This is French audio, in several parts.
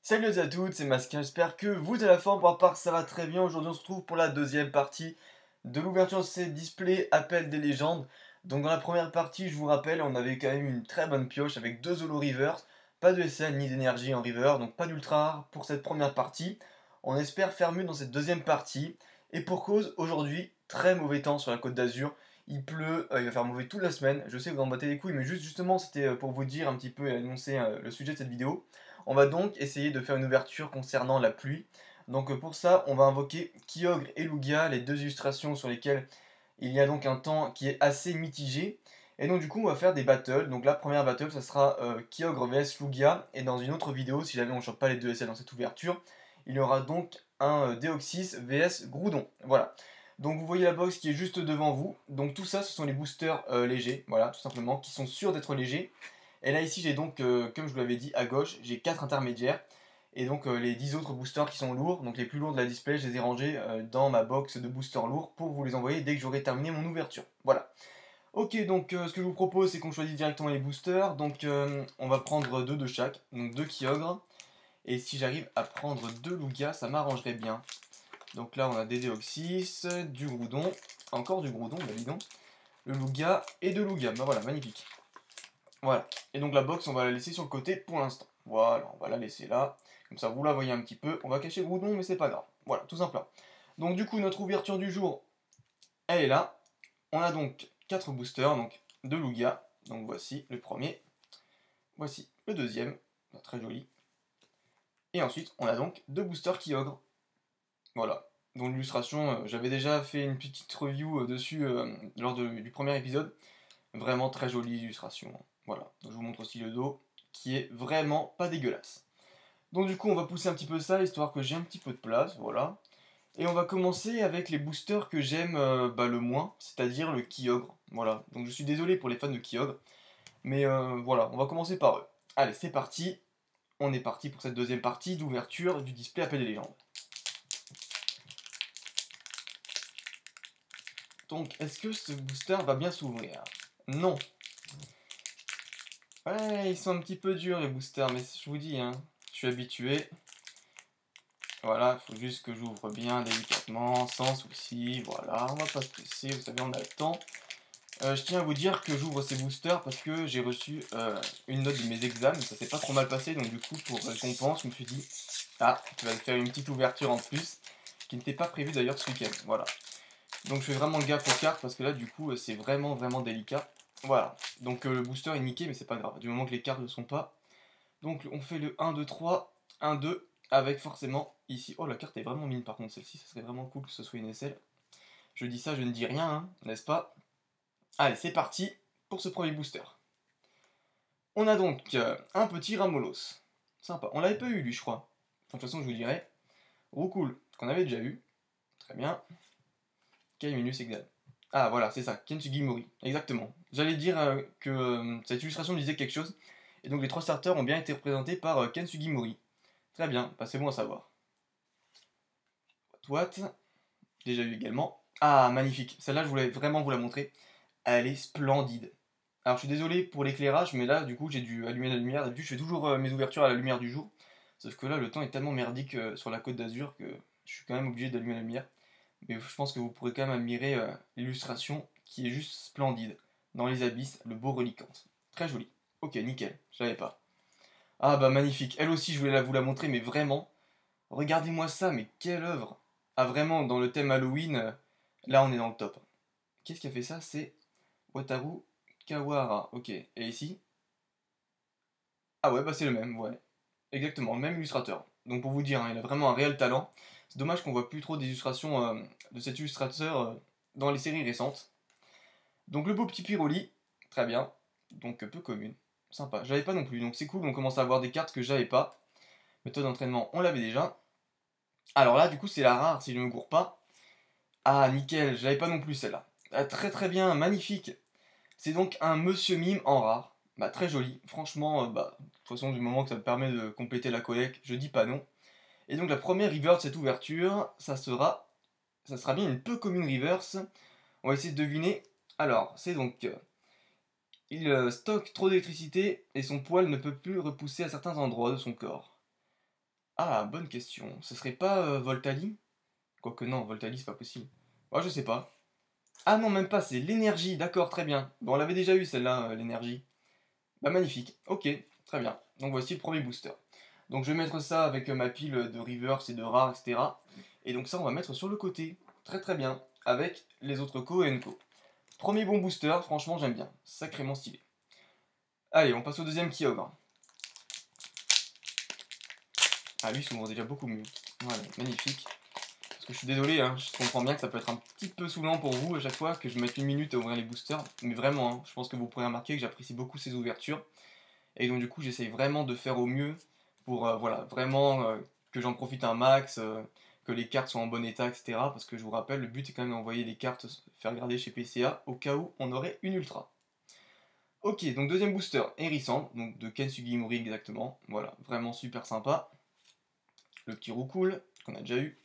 Salut à toutes, c'est Masquin, j'espère que vous êtes à la forme, pour ma part ça va très bien. Aujourd'hui on se retrouve pour la deuxième partie de l'ouverture de ces displays Appel des légendes. Donc dans la première partie, je vous rappelle, on avait quand même une très bonne pioche avec 2 holo reverse, pas de SN ni d'énergie en river, donc pas d'ultra rare pour cette première partie. On espère faire mieux dans cette deuxième partie, et pour cause, aujourd'hui, très mauvais temps sur la Côte d'Azur. Il pleut, il va faire mauvais toute la semaine, je sais que vous en battez les couilles, mais justement c'était pour vous dire un petit peu et annoncer le sujet de cette vidéo. On va donc essayer de faire une ouverture concernant la pluie. Donc pour ça, on va invoquer Kyogre et Lugia, les deux illustrations sur lesquelles il y a donc un temps qui est assez mitigé. Et donc du coup, on va faire des battles. Donc la première battle, ça sera Kyogre vs Lugia. Et dans une autre vidéo, si jamais on ne chope pas les deux SL dans cette ouverture, il y aura donc un Deoxys vs Groudon. Voilà. Donc vous voyez la box qui est juste devant vous. Donc tout ça, ce sont les boosters légers, voilà, tout simplement, qui sont sûrs d'être légers. Et là ici j'ai donc, comme je vous l'avais dit, à gauche, j'ai 4 intermédiaires. Et donc les 10 autres boosters qui sont lourds, donc les plus lourds de la display, je les ai rangés dans ma box de boosters lourds pour vous les envoyer dès que j'aurai terminé mon ouverture. Voilà. Ok, donc ce que je vous propose, c'est qu'on choisit directement les boosters. Donc on va prendre 2 de chaque, donc 2 Kyogre. Et si j'arrive à prendre 2 Lugia, ça m'arrangerait bien. Donc là on a des Deoxys, du Groudon, encore du Groudon, bah dis donc, le Lugia et 2 Lugia, bah voilà, magnifique. Voilà, et donc la box on va la laisser sur le côté pour l'instant. Voilà, on va la laisser là, comme ça vous la voyez un petit peu. On va cacher Groudon mais c'est pas grave, voilà, tout simplement. Donc du coup notre ouverture du jour, elle est là. On a donc 4 boosters, donc 2 Lugia, donc voici le premier. Voici le deuxième, très joli. Et ensuite on a donc 2 boosters Kyogre. Voilà, donc l'illustration, j'avais déjà fait une petite review dessus lors du premier épisode. Vraiment très jolie illustration. Voilà, donc je vous montre aussi le dos, qui est vraiment pas dégueulasse. Donc du coup, on va pousser un petit peu ça, histoire que j'ai un petit peu de place, voilà. Et on va commencer avec les boosters que j'aime le moins, c'est-à-dire le Kyogre. Voilà, donc je suis désolé pour les fans de Kyogre, mais voilà, on va commencer par eux. Allez, c'est parti. On est parti pour cette deuxième partie d'ouverture du display Appel des légendes. Donc, est-ce que ce booster va bien s'ouvrir? Non. Ouais, ils sont un petit peu durs les boosters, mais je vous dis, hein, je suis habitué. Voilà, il faut juste que j'ouvre bien délicatement, sans souci. Voilà, on va pas stresser, vous savez, on a le temps. Je tiens à vous dire que j'ouvre ces boosters parce que j'ai reçu une note de mes examens, ça s'est pas trop mal passé, donc du coup, pour récompense, je me suis dit, ah, tu vas faire une petite ouverture en plus, qui n'était pas prévue d'ailleurs ce week-end. Voilà. Donc je fais vraiment gaffe aux cartes parce que là, du coup, c'est vraiment, vraiment délicat. Voilà. Donc le booster est niqué, mais c'est pas grave, du moment que les cartes ne sont pas. Donc on fait le 1, 2, 3, 1, 2, avec forcément ici. Oh, la carte est vraiment mine par contre, celle-ci, ça serait vraiment cool que ce soit une SL. Je dis ça, je ne dis rien, hein, n'est-ce pas? Allez, c'est parti pour ce premier booster. On a donc un petit Ramolos. Sympa. On l'avait pas eu, lui, je crois. Enfin, de toute façon, je vous dirai. Roucool, qu'on avait déjà eu. Très bien. Kaiminus Exal. Ah, voilà, c'est ça. Kensugimori. Exactement. J'allais dire que cette illustration me disait quelque chose. Et donc, les 3 starters ont bien été représentés par Kensugimori. Très bien, bah, c'est bon à savoir. Twat, déjà eu également. Ah, magnifique. Celle-là, je voulais vraiment vous la montrer. Elle est splendide. Alors, je suis désolé pour l'éclairage, mais là, du coup, j'ai dû allumer la lumière. D'habitude, je fais toujours mes ouvertures à la lumière du jour. Sauf que là, le temps est tellement merdique sur la Côte d'Azur que je suis quand même obligé d'allumer la lumière. Mais je pense que vous pourrez quand même admirer l'illustration qui est juste splendide. Dans les abysses, le beau relicante. Très joli. Ok, nickel. Je l'avais pas. Ah, bah, magnifique. Elle aussi, je voulais vous la montrer, mais vraiment. Regardez-moi ça, mais quelle œuvre! Ah vraiment, dans le thème Halloween, là on est dans le top. Qu'est-ce qui a fait ça? C'est Wataru Kawahara. Ok, et ici? Ah ouais, bah c'est le même, ouais. Exactement, le même illustrateur. Donc pour vous dire, hein, il a vraiment un réel talent. C'est dommage qu'on voit plus trop d'illustrations de cet illustrateur dans les séries récentes. Donc le beau petit Pyroli, très bien. Donc peu commune. Sympa. J'avais pas non plus, donc c'est cool, on commence à avoir des cartes que j'avais pas. Méthode d'entraînement, on l'avait déjà. Alors là, du coup, c'est la rare si je ne me gourre pas. Ah, nickel, je l'avais pas non plus celle-là. Ah, très très bien, magnifique. C'est donc un Monsieur Mime en rare. Bah, très joli. Franchement, de toute façon, du moment que ça me permet de compléter la collecte, je dis pas non. Et donc, la première reverse de cette ouverture, ça sera bien une peu commune reverse. On va essayer de deviner. Alors, c'est donc Il stocke trop d'électricité et son poil ne peut plus repousser à certains endroits de son corps. Ah, bonne question. Ce serait pas Voltali? Quoique non, Voltali c'est pas possible. Ouais, je sais pas. Ah non, même pas, c'est l'énergie, d'accord, très bien. Bon, on l'avait déjà eu celle-là, l'énergie. Bah magnifique, ok, très bien. Donc voici le premier booster. Donc je vais mettre ça avec ma pile de reverse et de rares, etc. Et donc ça, on va mettre sur le côté. Très très bien, avec les autres co et co. Premier bon booster, franchement j'aime bien, sacrément stylé. Allez, on passe au deuxième Kyogre. Ah lui s'ouvre déjà beaucoup mieux. Voilà, magnifique. Parce que je suis désolé, hein, je comprends bien que ça peut être un petit peu saoulant pour vous à chaque fois que je mette une minute à ouvrir les boosters. Mais vraiment, hein, je pense que vous pourrez remarquer que j'apprécie beaucoup ces ouvertures. Et donc du coup j'essaye vraiment de faire au mieux pour voilà, vraiment que j'en profite un max, que les cartes soient en bon état, etc. Parce que je vous rappelle, le but est quand même d'envoyer des cartes faire garder chez PCA au cas où on aurait une ultra. Ok, donc deuxième booster, Hérissant, donc de Ken Sugimori exactement. Voilà, vraiment super sympa. Le petit Roucoule, qu'on a déjà eu.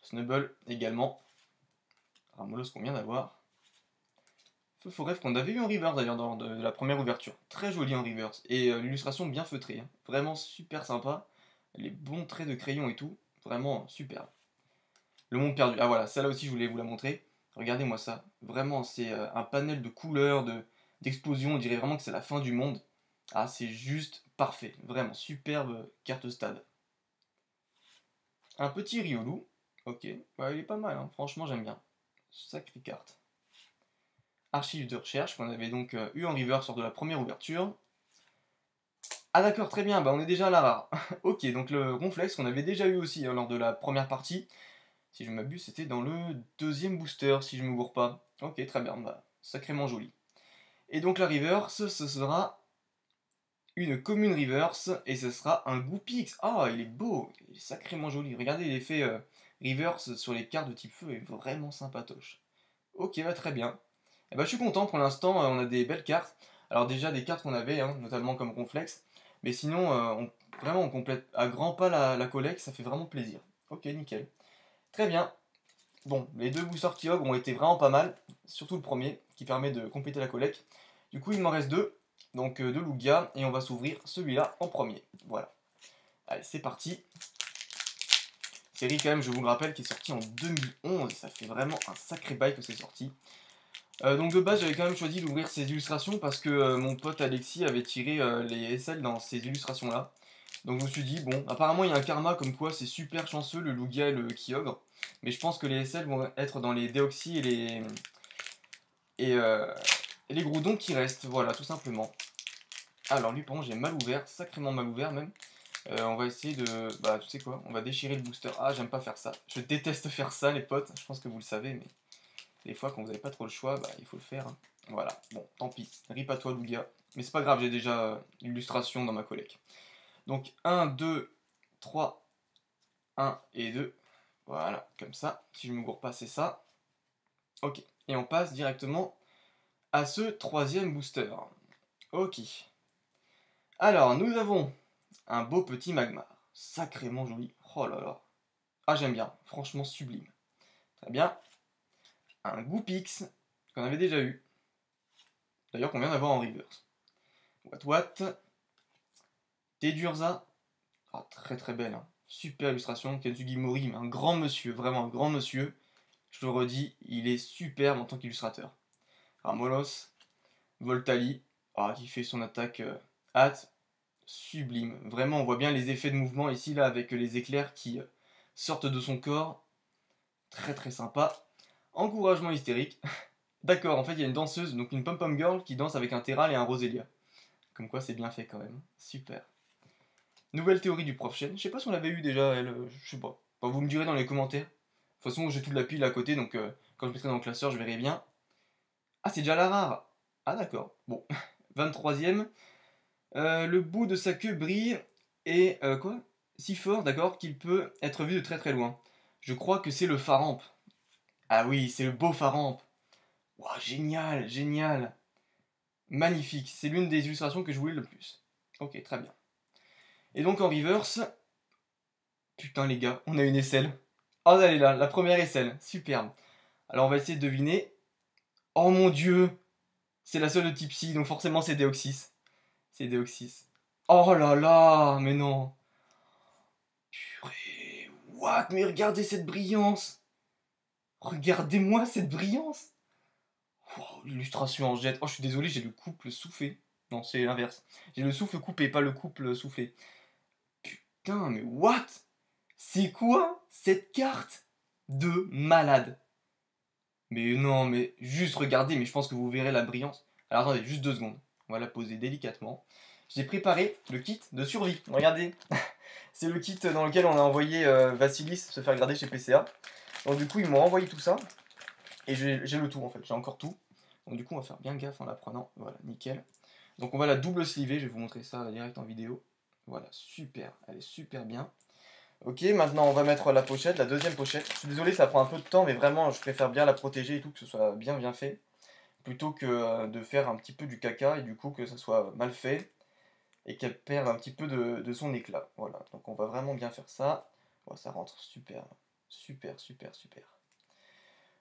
Snubble également. Ramolos qu'on vient d'avoir. Rêve qu'on avait eu en reverse d'ailleurs dans de la première ouverture. Très joli en reverse. Et l'illustration bien feutrée. Hein. Vraiment super sympa. Les bons traits de crayon et tout. Vraiment super. Le monde perdu. Ah voilà, ça là aussi je voulais vous la montrer. Regardez-moi ça. Vraiment, c'est un panel de couleurs, d'explosions. On dirait vraiment que c'est la fin du monde. Ah, c'est juste parfait. Vraiment, superbe carte stade. Un petit Riolu. Ok, ouais, il est pas mal. Hein. Franchement, j'aime bien. Sacrée carte. Archive de recherche qu'on avait donc eu en reverse lors de la première ouverture. Ah d'accord, très bien, bah on est déjà à la rare. Ok, donc le Ronflex qu'on avait déjà eu aussi hein, lors de la première partie. Si je m'abuse, c'était dans le deuxième booster, si je me gourre pas. Ok, très bien, bah, sacrément joli. Et donc la reverse, ce sera une commune reverse, et ce sera un Goopix. Ah, il est beau, il est sacrément joli. Regardez l'effet reverse sur les cartes de type feu, est vraiment sympatoche. Ok, bah très bien. Et bah, je suis content pour l'instant, on a des belles cartes. Alors déjà des cartes qu'on avait, hein, notamment comme Ronflex. Mais sinon, vraiment on complète à grands pas la collecte, ça fait vraiment plaisir. Ok, nickel. Très bien. Bon, les deux boosters Kyogre ont été vraiment pas mal. Surtout le premier, qui permet de compléter la collecte. Du coup, il m'en reste deux. Donc deux Lugia, et on va s'ouvrir celui-là en premier. Voilà. Allez, c'est parti. Série quand même, je vous le rappelle, qui est sortie en 2011. Ça fait vraiment un sacré bail que c'est sorti. Donc de base j'avais quand même choisi d'ouvrir ces illustrations parce que mon pote Alexis avait tiré les SL dans ces illustrations là. Donc je me suis dit bon apparemment il y a un karma comme quoi c'est super chanceux le Lugia et le Kyogre. Mais je pense que les SL vont être dans les Deoxys et, euh, et les Groudons qui restent, voilà tout simplement. Alors lui par contre j'ai mal ouvert, sacrément mal ouvert même. On va essayer de... Bah tu sais quoi, on va déchirer le booster. Ah j'aime pas faire ça, je déteste faire ça les potes, je pense que vous le savez mais... Des fois, quand vous n'avez pas trop le choix, bah, il faut le faire. Hein. Voilà, bon, tant pis. Rip à toi, Lugia. Mais c'est pas grave, j'ai déjà l'illustration dans ma collecte. Donc, 1, 2, 3, 1 et 2. Voilà, comme ça. Si je me gourre pas, c'est ça. Ok. Et on passe directement à ce troisième booster. Ok. Alors, nous avons un beau petit Magmar. Sacrément joli. Oh là là. Ah, j'aime bien. Franchement, sublime. Très bien. Un Goopix qu'on avait déjà eu. D'ailleurs, qu'on vient d'avoir en reverse. What. Tedurza. Ah, très très belle. Hein. Super illustration. Kensugi Mori, un grand monsieur, vraiment un grand monsieur. Je le redis, il est superbe en tant qu'illustrateur. Ramolos, Voltali, qui fait son attaque hâte. Sublime. Vraiment, on voit bien les effets de mouvement ici, là, avec les éclairs qui sortent de son corps. Très très sympa. Encouragement hystérique. D'accord, en fait, il y a une danseuse, donc une pom-pom girl, qui danse avec un Terral et un Roselia. Comme quoi, c'est bien fait quand même. Super. Nouvelle théorie du prof Chen. Je sais pas si on l'avait eu déjà, elle, je sais pas. Enfin, vous me direz dans les commentaires. De toute façon, j'ai toute la pile à côté, donc quand je mettrai dans le classeur, je verrai bien. Ah, c'est déjà la rare. Ah, d'accord. Bon. 23ème. Le bout de sa queue brille et quoi si fort, d'accord, qu'il peut être vu de très très loin. Je crois que c'est le Faramp. Ah oui, c'est le beau Faramp. Wow, génial, génial. Magnifique. C'est l'une des illustrations que je voulais le plus. Ok, très bien. Et donc en reverse, putain les gars, on a une aisselle. Oh elle est là, la première aisselle, superbe. Alors on va essayer de deviner. Oh mon dieu, C'est la seule de type Psy, donc forcément c'est Deoxys. C'est Deoxys. Oh là là, mais non. Purée, what? Mais regardez cette brillance. Regardez-moi cette brillance. Wow, l'illustration en jette. Oh, je suis désolé, j'ai le couple soufflé. Non, c'est l'inverse. J'ai le souffle coupé, pas le couple soufflé. Putain, mais what? C'est quoi cette carte de malade? Mais non, mais juste regardez, mais je pense que vous verrez la brillance. Alors attendez, juste 2 secondes. On va la poser délicatement. J'ai préparé le kit de survie. Regardez. C'est le kit dans lequel on a envoyé Vassilis se faire grader chez PCA. Donc du coup, ils m'ont envoyé tout ça. Et j'ai le tout en fait, j'ai encore tout. Donc du coup, on va faire bien gaffe en la prenant. Voilà, nickel. Donc on va la double sliver, je vais vous montrer ça direct en vidéo. Voilà, super, elle est super bien. Ok, maintenant on va mettre la pochette, la deuxième pochette. Je suis désolé, ça prend un peu de temps, mais vraiment, je préfère bien la protéger et tout, que ce soit bien fait. Plutôt que de faire un petit peu du caca et du coup que ça soit mal fait. Et qu'elle perd un petit peu de son éclat. Voilà, donc on va vraiment bien faire ça. Oh, ça rentre super, super.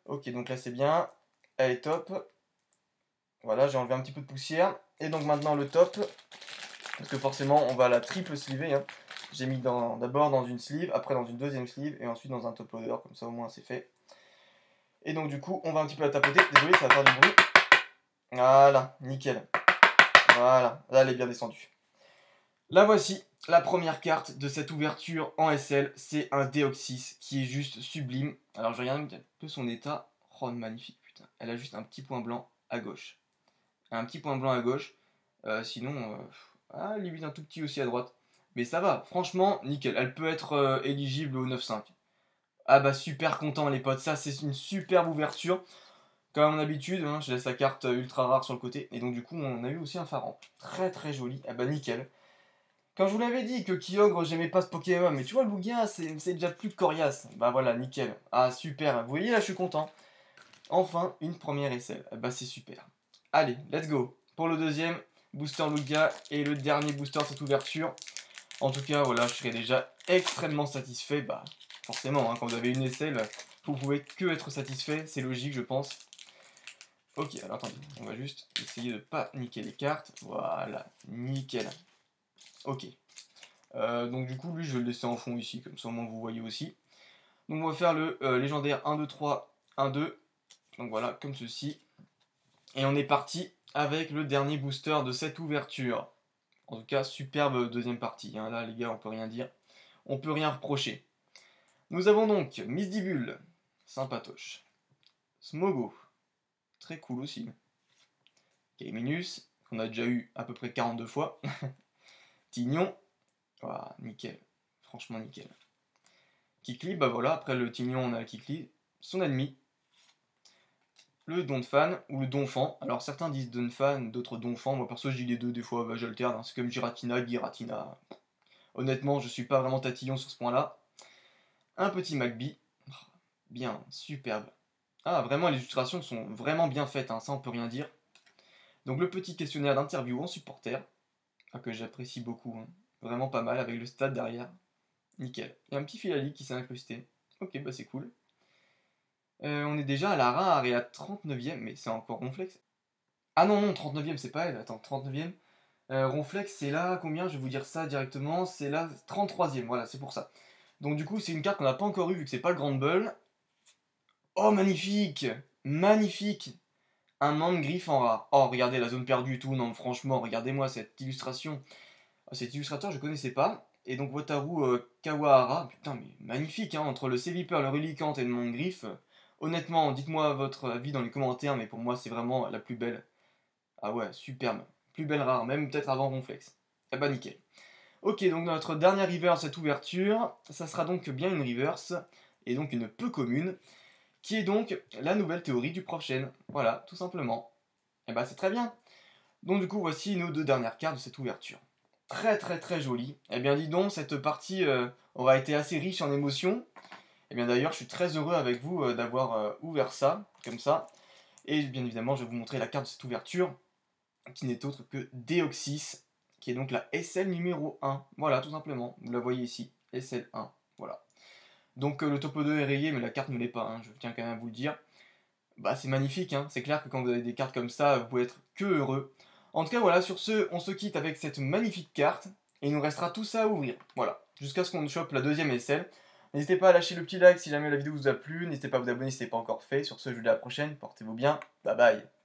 Ok, donc là c'est bien, elle est top. Voilà, j'ai enlevé un petit peu de poussière. Et donc maintenant le top, parce que forcément on va la triple sleever. Hein. J'ai mis d'abord dans une sleeve, après dans une deuxième sleeve, et ensuite dans un top loader, comme ça au moins c'est fait. Et donc du coup on va un petit peu la tapoter, désolé ça va faire du bruit. Voilà, nickel. Voilà, là elle est bien descendue. La voici, la première carte de cette ouverture en SL, c'est un Deoxys qui est juste sublime. Alors je regarde un peu son état. Oh magnifique putain, elle a juste un petit point blanc à gauche. Un petit point blanc à gauche, sinon, limite un tout petit aussi à droite. Mais ça va, franchement, nickel. Elle peut être éligible au 9-5. Ah bah super content les potes, ça c'est une superbe ouverture. Comme à mon habitude, hein, je laisse la carte ultra rare sur le côté. Et donc du coup on a eu aussi un pharaon. Très joli, ah bah nickel. Quand je vous l'avais dit que Kyogre j'aimais pas ce Pokémon, mais tu vois Lugia c'est déjà plus coriace. Bah voilà, nickel. Ah super, vous voyez là je suis content. Enfin une première SL, ah bah c'est super. Allez, let's go. Pour le deuxième, booster Lugia et le dernier booster de cette ouverture. En tout cas, voilà, je serais déjà extrêmement satisfait. Bah, forcément, hein, quand vous avez une SL, vous pouvez que être satisfait. C'est logique, je pense. Ok, alors attendez, on va juste essayer de pas niquer les cartes. Voilà, nickel. Ok. Donc du coup, lui, je vais le laisser en fond ici, comme ça au moins vous voyez aussi. Donc on va faire le légendaire 1, 2, 3, 1, 2. Donc voilà, comme ceci. Et on est parti avec le dernier booster de cette ouverture. En tout cas, superbe deuxième partie. Hein. Là, les gars, on peut rien dire. On peut rien reprocher. Nous avons donc Misdibule, sympatoche. Smogo, très cool aussi. Kaiminus, qu'on a déjà eu à peu près 42 fois. Tignon, voilà, nickel. Franchement, nickel. Kikli, bah voilà, après le Tignon, on a Kikli. Son ennemi, le Donphan ou le Donphan. Alors certains disent Donphan, d'autres Donphan. Moi perso, je dis les deux, des fois, bah, j'alterne. Hein. C'est comme Giratina, Giratina. Honnêtement, je suis pas vraiment tatillon sur ce point-là. Un petit Magby. Bien, superbe. Ah, vraiment, les illustrations sont vraiment bien faites, hein, ça on peut rien dire. Donc le petit questionnaire d'interview en supporter, que j'apprécie beaucoup, hein. Vraiment pas mal, avec le stade derrière. Nickel. Il y a un petit Filali qui s'est incrusté. Ok, bah c'est cool. On est déjà à la rare et à 39ème, mais c'est encore Ronflex. Ah non, 39ème, c'est pas elle, attends, 39ème. Ronflex, c'est là, combien? Je vais vous dire ça directement, c'est là, 33ème, voilà, c'est pour ça. Donc du coup, c'est une carte qu'on n'a pas encore eue, vu que c'est pas le Grand Bull. Oh, magnifique! Magnifique! Un Mangriffe en rare. Oh, regardez la zone perdue et tout. Non, franchement, regardez-moi cette illustration. Cet illustrateur, je connaissais pas. Et donc, Wataru Kawahara. Putain, mais magnifique, hein. Entre le Seviper, le Relicante et le Mangriffe. Honnêtement, dites-moi votre avis dans les commentaires, mais pour moi, c'est vraiment la plus belle. Ah ouais, superbe. Plus belle rare, même peut-être avant Ronflex. Ah bah, nickel. Ok, donc notre dernière reverse, cette ouverture, ça sera donc bien une reverse. Et donc une peu commune. Qui est donc la nouvelle théorie du prochaine. Voilà, tout simplement. Et bah c'est très bien. Donc du coup, voici nos deux dernières cartes de cette ouverture. Très jolie. Et bien dis donc, cette partie aura été assez riche en émotions. Et bien d'ailleurs, je suis très heureux avec vous d'avoir ouvert ça, comme ça. Et bien évidemment, je vais vous montrer la carte de cette ouverture, qui n'est autre que Deoxys, qui est donc la SL numéro 1. Voilà, tout simplement. Vous la voyez ici, SL1. Voilà. Donc le topo 2 est rayé, mais la carte ne l'est pas, hein, je tiens quand même à vous le dire. bah c'est magnifique, hein. C'est clair que quand vous avez des cartes comme ça, vous pouvez être que heureux. En tout cas, voilà, sur ce, on se quitte avec cette magnifique carte, et il nous restera tout ça à ouvrir. Voilà, jusqu'à ce qu'on chope la deuxième aisselle. N'hésitez pas à lâcher le petit like si jamais la vidéo vous a plu, n'hésitez pas à vous abonner si ce n'est pas encore fait. Sur ce, je vous dis à la prochaine, portez-vous bien, bye bye.